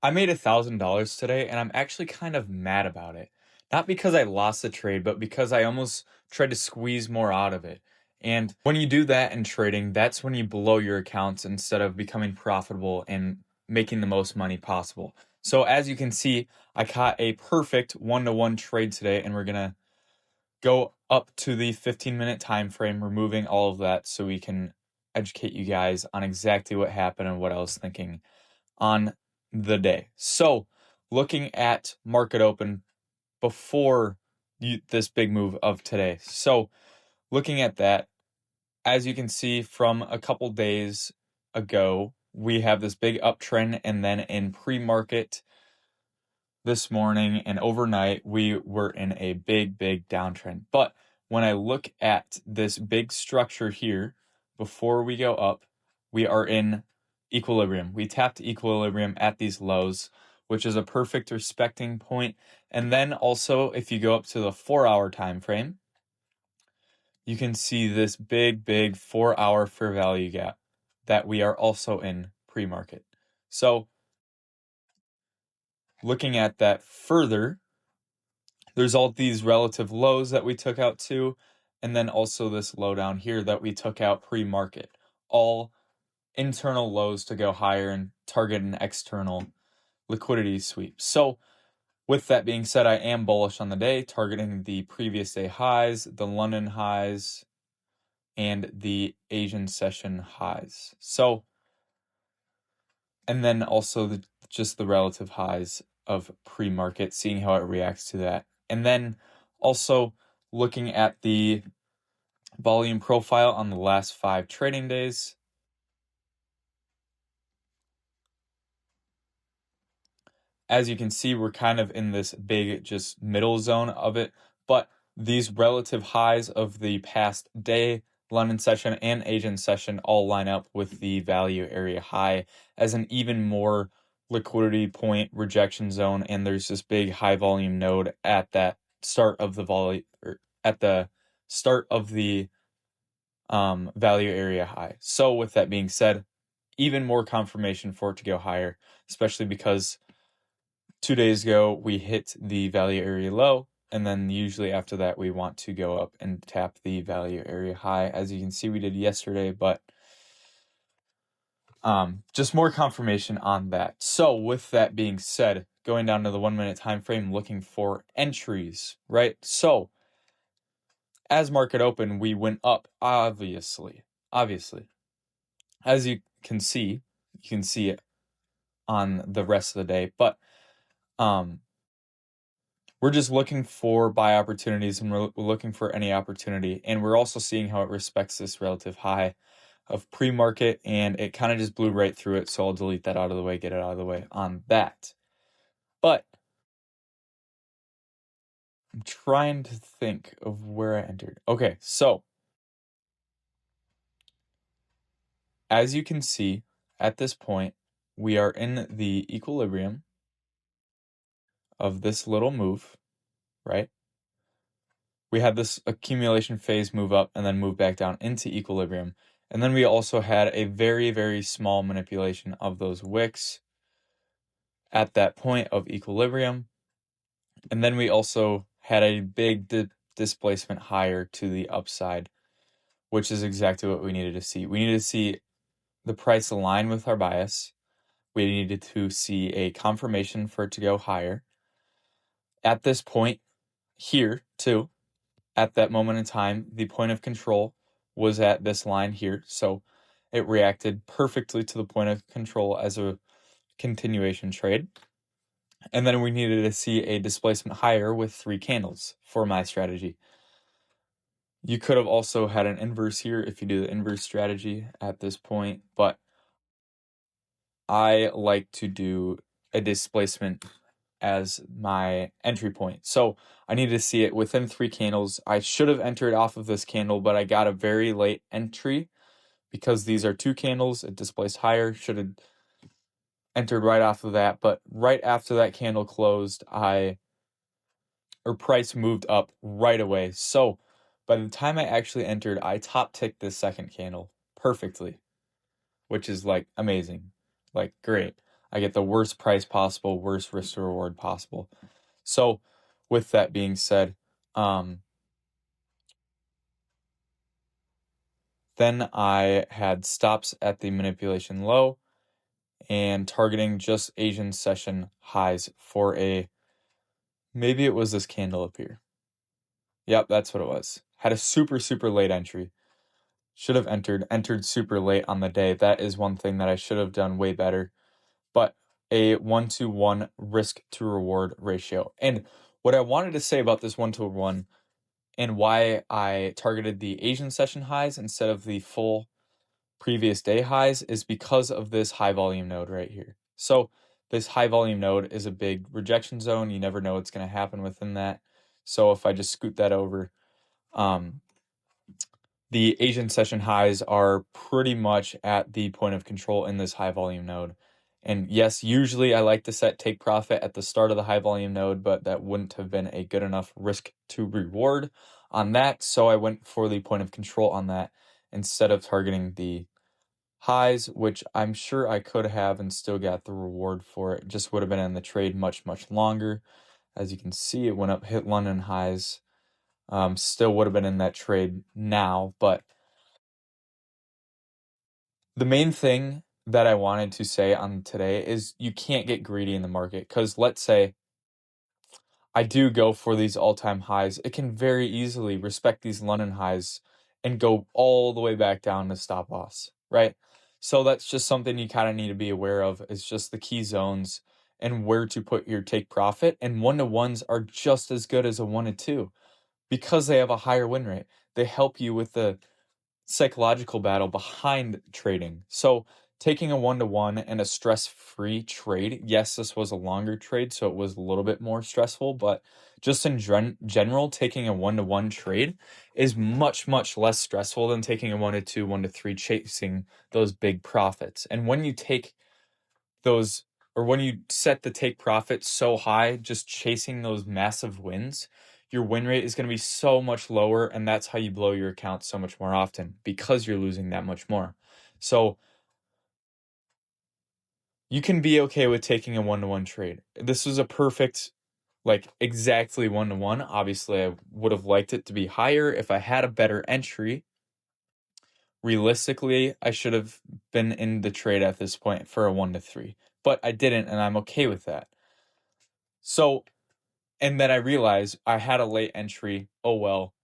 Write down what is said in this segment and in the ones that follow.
I made $1,000 today, and I'm actually kind of mad about it. Not because I lost the trade, but because I almost tried to squeeze more out of it. And when you do that in trading, that's when you blow your accounts instead of becoming profitable and making the most money possible. So as you can see, I caught a perfect one-to-one trade today, and we're gonna go up to the 15-minute time frame, removing all of that so we can educate you guys on exactly what happened and what I was thinking on the day. So, looking at market open before this big move of today. So, looking at that, as you can see from a couple days ago, we have this big uptrend, and then in pre-market this morning and overnight, we were in a big downtrend. But when I look at this big structure here, before we go up, we are in equilibrium. We tapped equilibrium at these lows, which is a perfect respecting point. And then also, if you go up to the 4-hour time frame, you can see this big 4-hour fair value gap that we are also in pre-market. So looking at that further, there's all these relative lows that we took out too, and then also this low down here that we took out pre-market. All internal lows to go higher and target an external liquidity sweep. So with that being said, I am bullish on the day, targeting the previous day highs, the London highs, and the Asian session highs. So, and then also just the relative highs of pre-market, seeing how it reacts to that. And then also looking at the volume profile on the last 5 trading days. As you can see, we're kind of in this big just middle zone of it, but these relative highs of the past day, London session and Asian session all line up with the value area high as an even more liquidity point rejection zone, and there's this big high volume node at that start of the volume, or at the start of the value area high. So with that being said, even more confirmation for it to go higher, especially because 2 days ago we hit the value area low, and then usually after that we want to go up and tap the value area high, as you can see we did yesterday. But just more confirmation on that. So with that being said, going down to the 1-minute time frame, looking for entries, right? So as market open, we went up, obviously. As you can see it on the rest of the day, but we're just looking for buy opportunities, and we're looking for any opportunity, and we're also seeing how it respects this relative high of pre-market, and it kind of just blew right through it, so I'll delete that out of the way, get it out of the way on that. But I'm trying to think of where I entered. Okay, so as you can see, at this point, we are in the equilibrium of this little move, right? We had this accumulation phase move up and then move back down into equilibrium. And then we also had a very small manipulation of those wicks at that point of equilibrium. And then we also had a big displacement higher to the upside, which is exactly what we needed to see. We needed to see the price align with our bias. We needed to see a confirmation for it to go higher. At this point here, too, at that moment in time, the point of control was at this line here. So it reacted perfectly to the point of control as a continuation trade. And then we needed to see a displacement higher with 3 candles for my strategy. You could have also had an inverse here if you do the inverse strategy at this point, but I like to do a displacement as my entry point. So I needed to see it within 3 candles. I should have entered off of this candle, but I got a very late entry because these are 2 candles. It displaced higher. Should have entered right off of that, but right after that candle closed, price moved up right away. So by the time I actually entered, I top ticked this second candle perfectly, which is like amazing, like great. I get the worst price possible, worst risk to reward possible. So with that being said, then I had stops at the manipulation low and targeting just Asian session highs for maybe it was this candle up here. Yep, that's what it was. Had a super, super late entry. Should have entered super late on the day. That is one thing that I should have done way better. But a 1-to-1 risk to reward ratio. And what I wanted to say about this 1-to-1 and why I targeted the Asian session highs instead of the full previous day highs is because of this high volume node right here. So this high volume node is a big rejection zone. You never know what's going to happen within that. So if I just scoot that over, the Asian session highs are pretty much at the point of control in this high volume node. And yes, usually I like to set take profit at the start of the high volume node, but that wouldn't have been a good enough risk to reward on that. So I went for the point of control on that instead of targeting the highs, which I'm sure I could have and still got the reward for it. Just would have been in the trade much, much longer. As you can see, it went up, hit London highs. Still would have been in that trade now, but the main thing that I wanted to say on today is you can't get greedy in the market because let's say I do go for these all-time highs. It can very easily respect these London highs and go all the way back down to stop loss, right? So that's just something you kind of need to be aware of. It's just the key zones and where to put your take profit. And 1-to-1s are just as good as a 1-to-2 because they have a higher win rate. They help you with the psychological battle behind trading. So taking a 1-to-1 and a stress-free trade, yes, this was a longer trade, so it was a little bit more stressful, but just in general, taking a 1-to-1 trade is much, much less stressful than taking a 1-to-2, 1-to-3, chasing those big profits. And when you take those, or when you set the take profit so high, just chasing those massive wins, your win rate is going to be so much lower, and that's how you blow your account so much more often because you're losing that much more. So you can be okay with taking a 1-to-1 trade. This was a perfect, like exactly 1-to-1. Obviously, I would have liked it to be higher if I had a better entry. Realistically, I should have been in the trade at this point for a 1-to-3, but I didn't, and I'm okay with that. So, and then I realized I had a late entry. Oh well,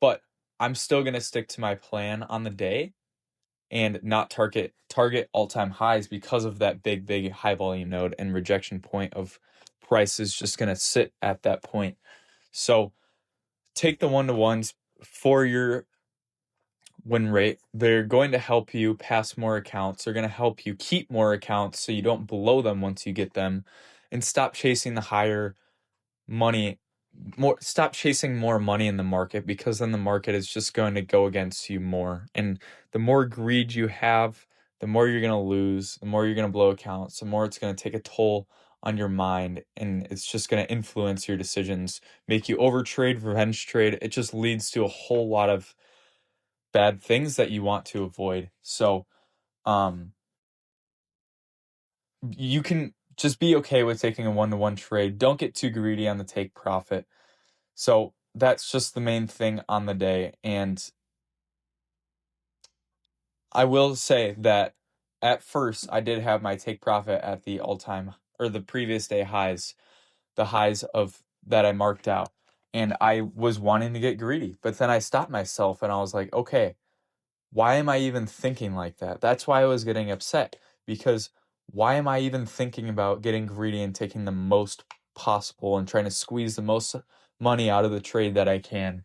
but I'm still going to stick to my plan on the day and not target all-time highs because of that big high volume node and rejection point of price is just going to sit at that point. So take the 1-to-1s for your win rate. They're going to help you pass more accounts. They're going to help you keep more accounts so you don't blow them once you get them, and stop chasing the higher money, stop chasing more money in the market, because then the market is just going to go against you more. And the more greed you have, the more you're going to lose, the more you're going to blow accounts, the more it's going to take a toll on your mind, and it's just going to influence your decisions, make you overtrade, revenge trade. It just leads to a whole lot of bad things that you want to avoid. So you can just be okay with taking a 1-to-1 trade. Don't get too greedy on the take profit. So that's just the main thing on the day. And I will say that at first I did have my take profit at the all-time or the previous day highs, the highs of that I marked out. And I was wanting to get greedy, but then I stopped myself and I was like, okay, why am I even thinking like that? That's why I was getting upset, because why am I even thinking about getting greedy and taking the most possible and trying to squeeze the most money out of the trade that I can,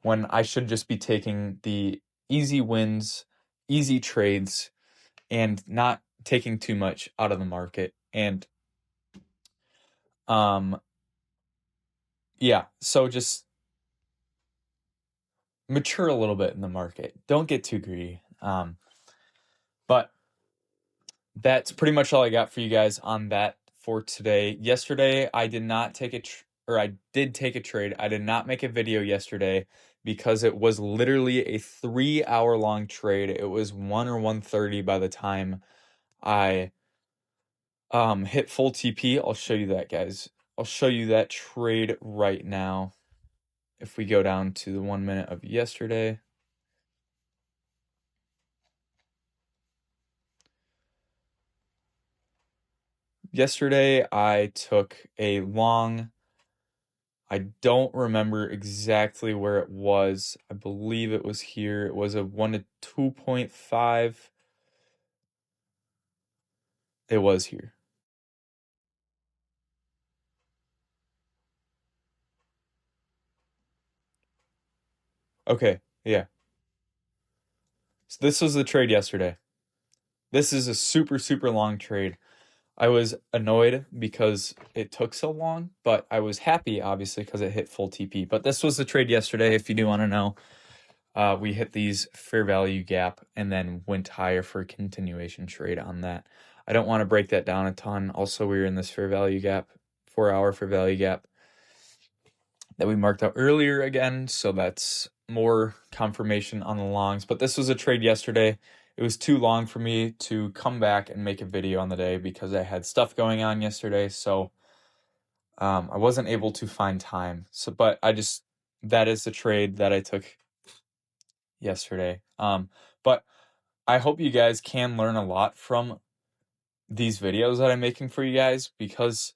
when I should just be taking the easy wins, easy trades, and not taking too much out of the market. And yeah, so just mature a little bit in the market. Don't get too greedy. But that's pretty much all I got for you guys on that for today. Yesterday, I did not take I did take a trade. I did not make a video yesterday because it was literally a 3-hour long trade. It was 1 or 1:30 by the time I hit full TP. I'll show you that, guys. I'll show you that trade right now. If we go down to the 1 minute of yesterday. Yesterday, I took a long, I don't remember exactly where it was. I believe it was here. It was a 1 to 2.5. It was here. Okay, yeah. So this was the trade yesterday. This is a super, super long trade. I was annoyed because it took so long, but I was happy, obviously, because it hit full TP. But this was the trade yesterday, if you do want to know. We hit these fair value gap and then went higher for a continuation trade on that. I don't want to break that down a ton. Also, we were in this fair value gap, 4-hour fair value gap that we marked out earlier again. So that's more confirmation on the longs. But this was a trade yesterday. It was too long for me to come back and make a video on the day because I had stuff going on yesterday. So I wasn't able to find time. So, but that is the trade that I took yesterday. But I hope you guys can learn a lot from these videos that I'm making for you guys, because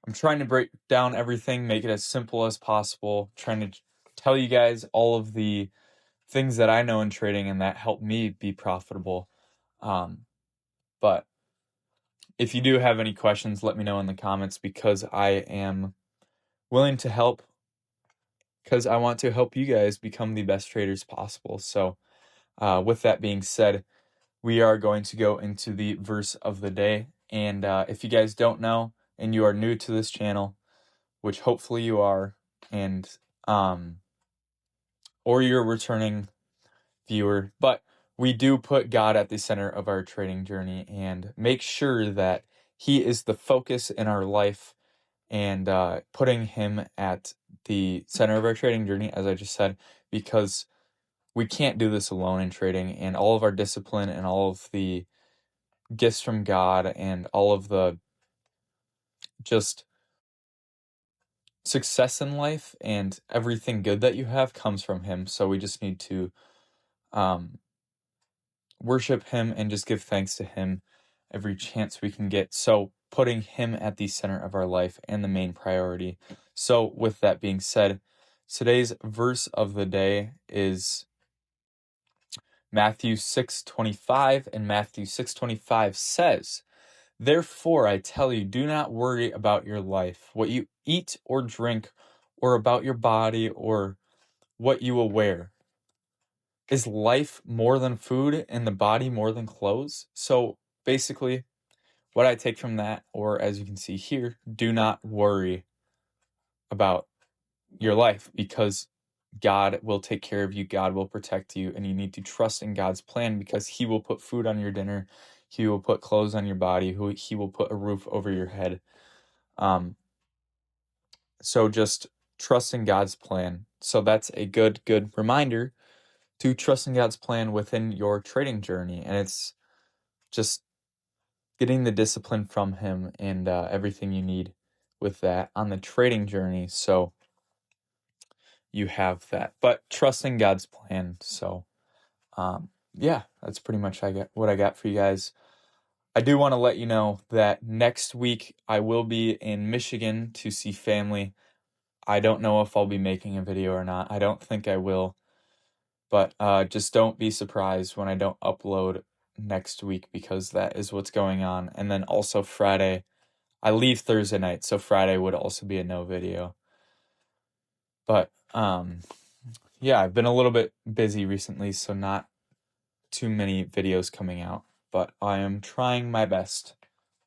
I'm trying to break down everything, make it as simple as possible, trying to tell you guys all of the things that I know in trading and that help me be profitable. But if you do have any questions, let me know in the comments, because I am willing to help, because I want to help you guys become the best traders possible. So with that being said, we are going to go into the verse of the day. And if you guys don't know and you are new to this channel, which hopefully you are, and or you're a returning viewer, but we do put God at the center of our trading journey and make sure that He is the focus in our life, and putting Him at the center of our trading journey, as I just said, because we can't do this alone in trading, and all of our discipline and all of the gifts from God and all of the just success in life and everything good that you have comes from Him. So we just need to worship Him and just give thanks to Him every chance we can get. So putting Him at the center of our life and the main priority. So with that being said, today's verse of the day is Matthew 6:25, and Matthew 6:25 says, "Therefore I tell you, do not worry about your life, what you eat or drink, or about your body, or what you will wear. Is life more than food, and the body more than clothes?" So basically, what I take from that, or as you can see here, do not worry about your life, because God will take care of you, God will protect you, and you need to trust in God's plan, because He will put food on your dinner, He will put clothes on your body, He will put a roof over your head. So just trust in God's plan. So that's a good reminder to trust in God's plan within your trading journey. And it's just getting the discipline from Him and everything you need with that on the trading journey. So you have that, but trust in God's plan. So yeah, that's pretty much what I got for you guys. I do want to let you know that next week I will be in Michigan to see family. I don't know if I'll be making a video or not. I don't think I will. But just don't be surprised when I don't upload next week, because that is what's going on. And then also Friday, I leave Thursday night, so Friday would also be a no video. But yeah, I've been a little bit busy recently, so not too many videos coming out. But I am trying my best.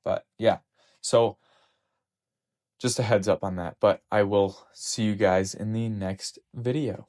But yeah, so just a heads up on that. But I will see you guys in the next video.